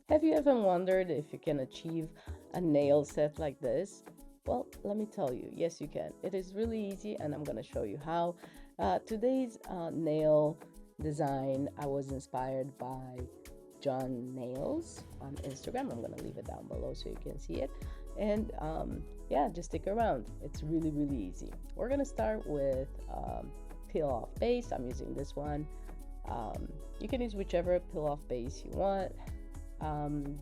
Have you ever wondered if you can achieve a nail set like this? Well, let me tell you, yes, you can. It is really easy, and I'm going to show you how. Today's nail design, I was inspired by John Nails on Instagram. I'm going to leave it down below so you can see it. And yeah, just stick around. It's really, really easy. We're going to start with peel off base. I'm using this one. You can use whichever peel off base you want.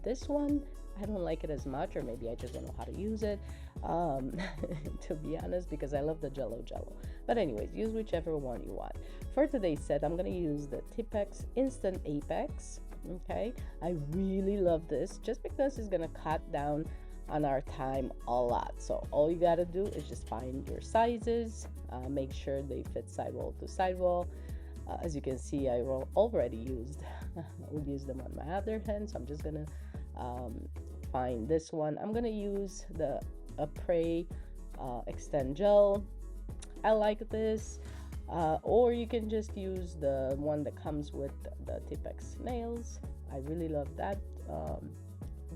This one, I don't like it as much, or maybe I just don't know how to use it, to be honest, because I love the Jello Jello. But anyways, use whichever one you want. For today's set, I'm going to use the Tipex Instant Apex. Okay, I really love this just because it's going to cut down on our time a lot. So all you got to do is just find your sizes, make sure they fit sidewall to sidewall. As you can see, I already used I will use them on my other hand, so I'm just gonna find this one. I'm gonna use the Apres Extend Gel. I like this, or you can just use the one that comes with the Tipex nails. I really love that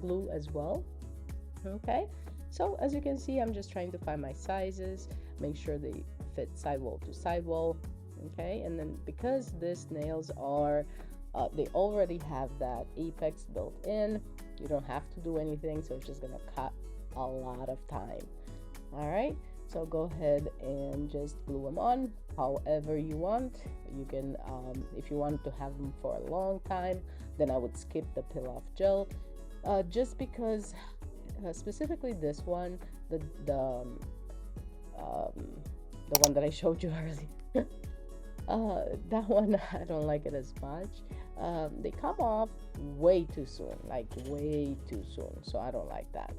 glue as well. Okay, so as you can see, I'm just trying to find my sizes, make sure they fit sidewall to sidewall. Okay, and then because these nails are they already have that apex built in, you don't have to do anything, so it's just gonna cut a lot of time. All right, so go ahead and just glue them on however you want. You can if you want to have them for a long time, then I would skip the peel off gel, just because specifically this one, um, the one that I showed you earlier. That one I don't like it as much. They come off way too soon, like way too soon, so I don't like that.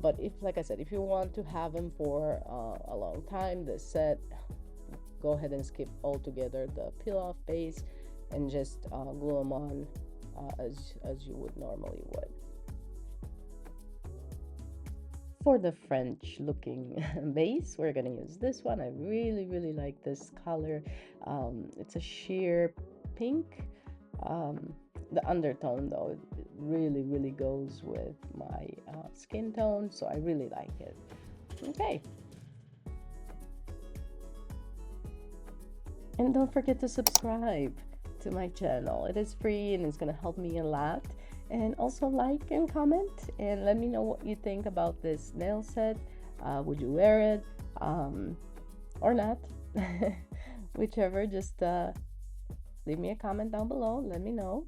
But if, like I said, if you want to have them for a long time, the set, go ahead and skip altogether the peel off base and just glue them on as you would normally would. For the French looking base, we're gonna use this one. I really, really like this color. It's a sheer pink. The undertone though, it really, really goes with my skin tone, so I really like it. Okay, and don't forget to subscribe to my channel. It is free and it's gonna help me a lot. And also like and comment and let me know what you think about this nail set. Would you wear it or not? Whichever, just leave me a comment down below, let me know.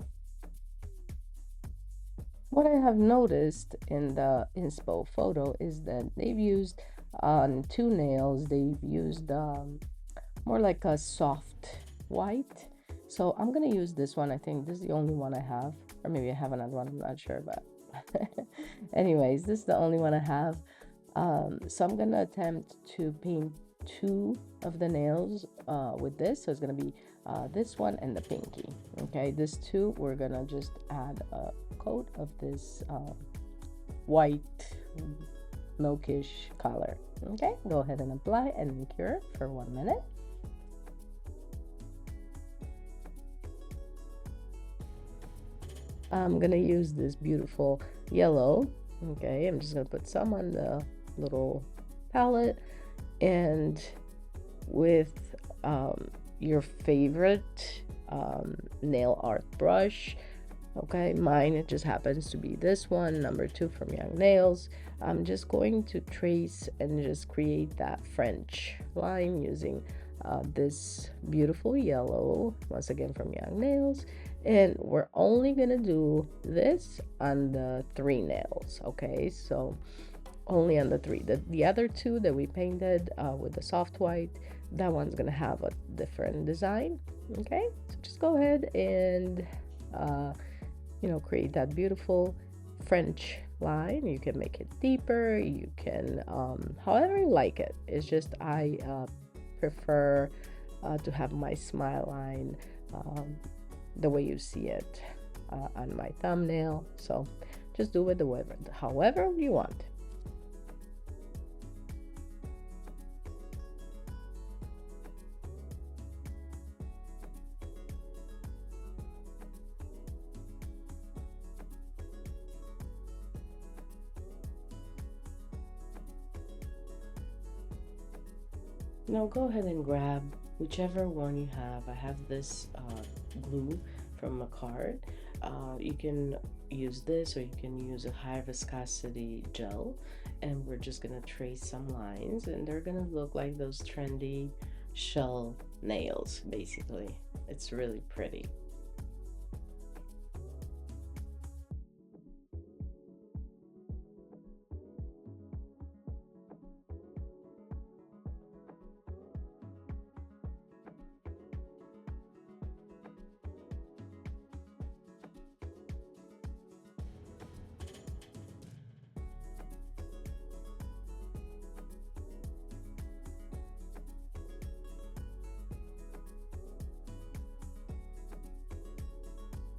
What I have noticed in the inspo photo is that they've used on two nails, they've used more like a soft white. So I'm gonna use this one. I think this is the only one I have, or maybe I have another one, I'm not sure, but anyways, this is the only one I have. So I'm gonna attempt to paint two of the nails with this. So it's gonna be this one and the pinky. Okay, this two, we're gonna just add a coat of this white milkish color. Okay, go ahead and apply and cure for 1 minute. I'm gonna use this beautiful yellow. Okay, I'm just gonna put some on the little palette, and with your favorite nail art brush. Okay, mine, it just happens to be this one, number 2 from Young Nails. I'm just going to trace and just create that French line using this beautiful yellow, once again from Young Nails. And we're only gonna do this on the 3 nails. Okay, so only on the 3. The other 2 that we painted with the soft white, that one's gonna have a different design. Okay, so just go ahead and you know, create that beautiful French line. You can make it deeper, you can however you like it. It's just I prefer to have my smile line the way you see it on my thumbnail. So just do it however you want. Now go ahead and grab whichever one you have. I have this glue from a card. You can use this or you can use a high viscosity gel, and we're just gonna trace some lines and they're gonna look like those trendy shell nails basically. It's really pretty.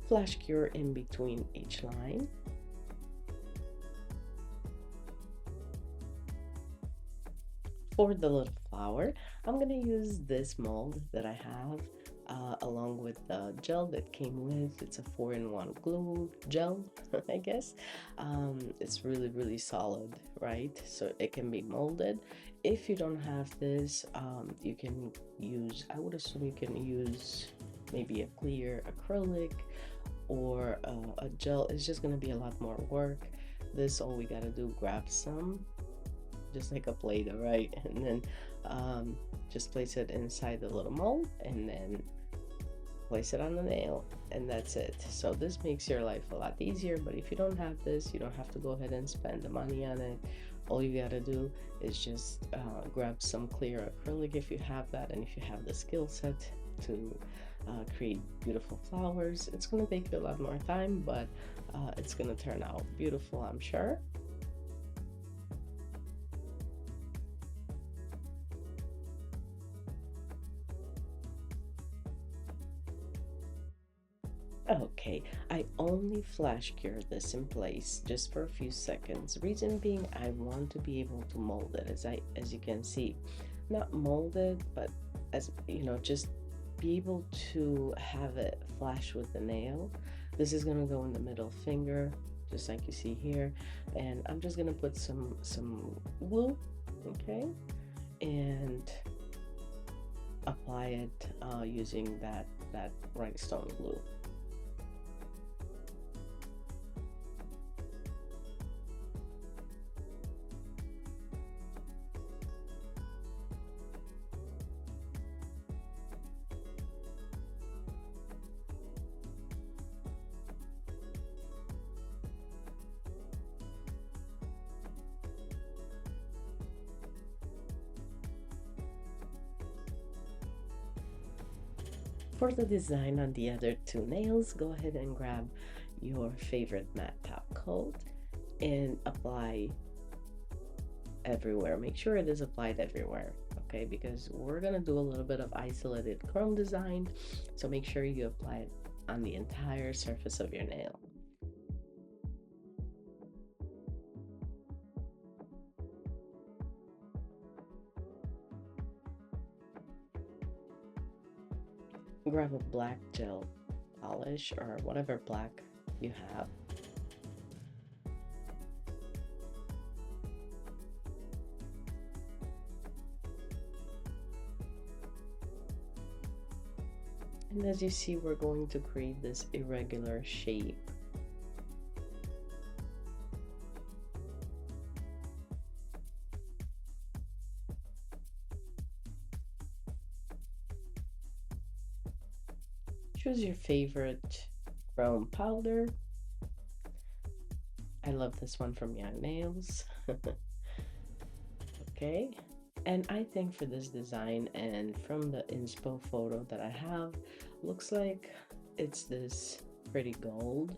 Flash cure in between each line. For the little flower, I'm gonna use this mold that I have along with the gel that came with. It's a 4-in-1 glue gel, I guess. It's really solid, right? So it can be molded. If you don't have this, you can use, I would assume you can use maybe a clear acrylic or a gel. It's just gonna be a lot more work. This, all we gotta do, grab some, just like a Play-Doh, right? And then just place it inside the little mold and then place it on the nail, and that's it. So this makes your life a lot easier. But if you don't have this, you don't have to go ahead and spend the money on it. All you gotta do is just grab some clear acrylic if you have that, and if you have the skill set to create beautiful flowers. It's gonna take you a lot more time, but it's gonna turn out beautiful, I'm sure. Okay, I only flash cure this in place just for a few seconds. Reason being, I want to be able to mold it, as you can see, not molded, but as you know, just be able to have it flash with the nail. This is gonna go in the middle finger, just like you see here, and I'm just gonna put some glue, okay, and apply it using that rhinestone glue. For the design on the other two nails, go ahead and grab your favorite matte top coat and apply everywhere. Make sure it is applied everywhere, okay? Because we're gonna do a little bit of isolated chrome design, so make sure you apply it on the entire surface of your nail. Grab a black gel polish or whatever black you have. And as you see, we're going to create this irregular shape. Choose your favorite chrome powder. I love this one from Young Nails. Okay, and I think for this design and from the inspo photo that I have, looks like it's this pretty gold.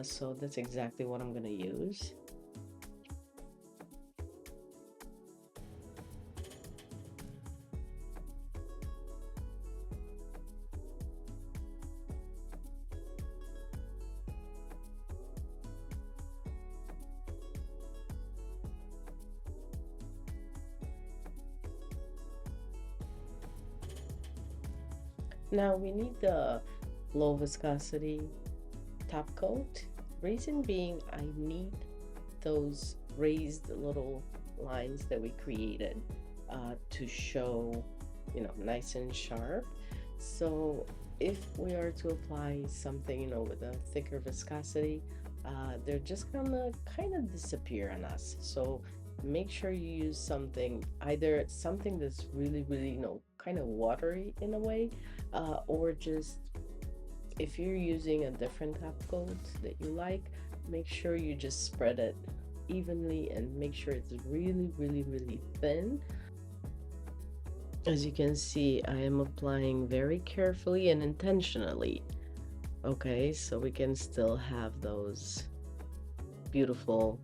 So that's exactly what I'm gonna use. Now we need the low viscosity top coat. Reason being, I need those raised little lines that we created to show, nice and sharp. So if we are to apply something, with a thicker viscosity, they're just gonna kind of disappear on us. So make sure you use something, either something that's really, really, kind of watery in a way, or just if you're using a different top coat that you like, make sure you just spread it evenly and make sure it's really, really, really thin. As you can see, I am applying very carefully and intentionally. Okay, so we can still have those beautiful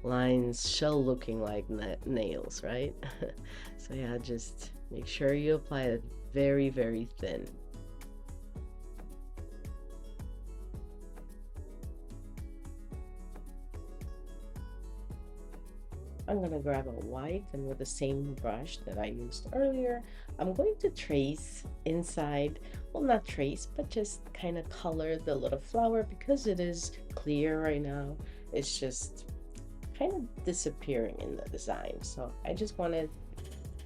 lines, shell looking like nails, right? So yeah, just make sure you apply it very, very thin. I'm gonna grab a white, and with the same brush that I used earlier, I'm going to trace inside, well, not trace, but just kind of color the little flower because it is clear right now. It's just kind of disappearing in the design. So I just wanted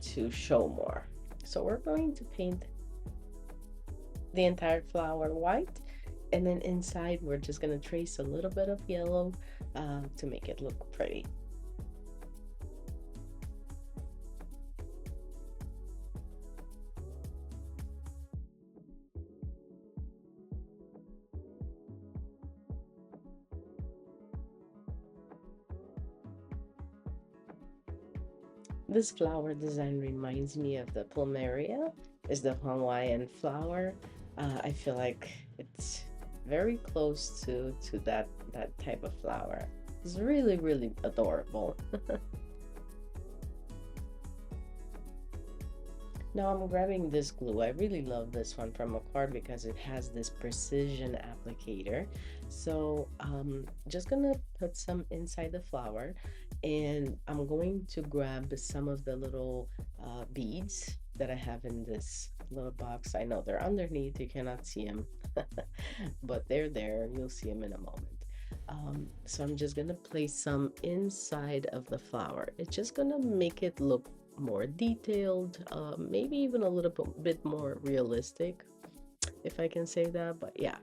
to show more. So we're going to paint the entire flower white, and then inside we're just gonna trace a little bit of yellow to make it look pretty. This flower design reminds me of the plumeria. Is the Hawaiian flower. I feel like it's very close to that type of flower. It's really, really adorable. Now I'm grabbing this glue. I really love this one from Accord because it has this precision applicator. So just gonna put some inside the flower, and I'm going to grab some of the little beads that I have in this little box. I know they're underneath, you cannot see them, but they're there. You'll see them in a moment. So I'm just gonna place some inside of the flower. It's just gonna make it look more detailed, maybe even a little bit more realistic, if I can say that, but yeah.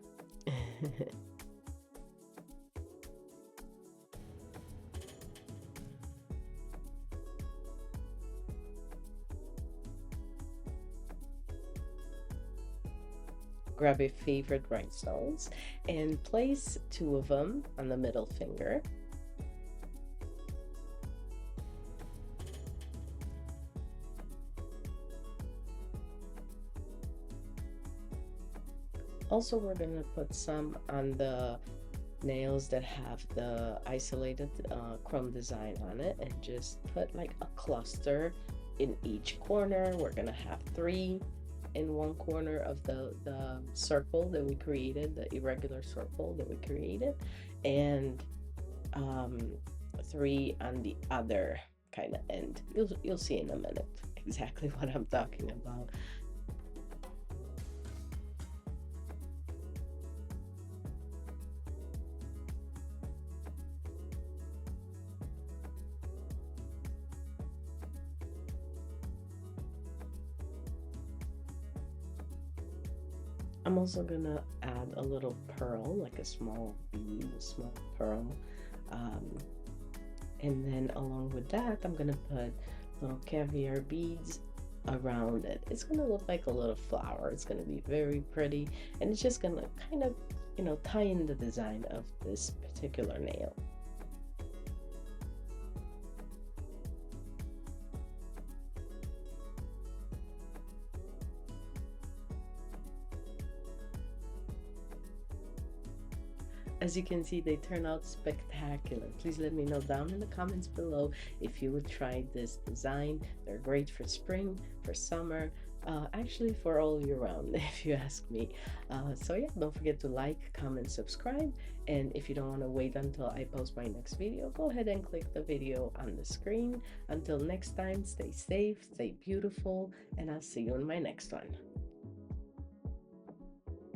Grab your favorite rhinestones and place 2 of them on the middle finger. Also, we're gonna put some on the nails that have the isolated chrome design on it, and just put like a cluster in each corner. We're gonna have 3 in one corner of the circle that we created, the irregular circle that we created, and 3 on the other kind of end. You'll see in a minute exactly what I'm talking about. I'm also gonna add a little pearl, like a small bead, a small pearl. Um, and then along with that, I'm gonna put little caviar beads around it. It's gonna look like a little flower. It's gonna be very pretty, and it's just gonna kind of, tie in the design of this particular nail. As you can see, they turn out spectacular. Please let me know down in the comments below if you would try this design. They're great for spring, for summer, actually for all year round, if you ask me. So yeah, don't forget to like, comment, subscribe. And if you don't want to wait until I post my next video, go ahead and click the video on the screen. Until next time, stay safe, stay beautiful, and I'll see you in my next one.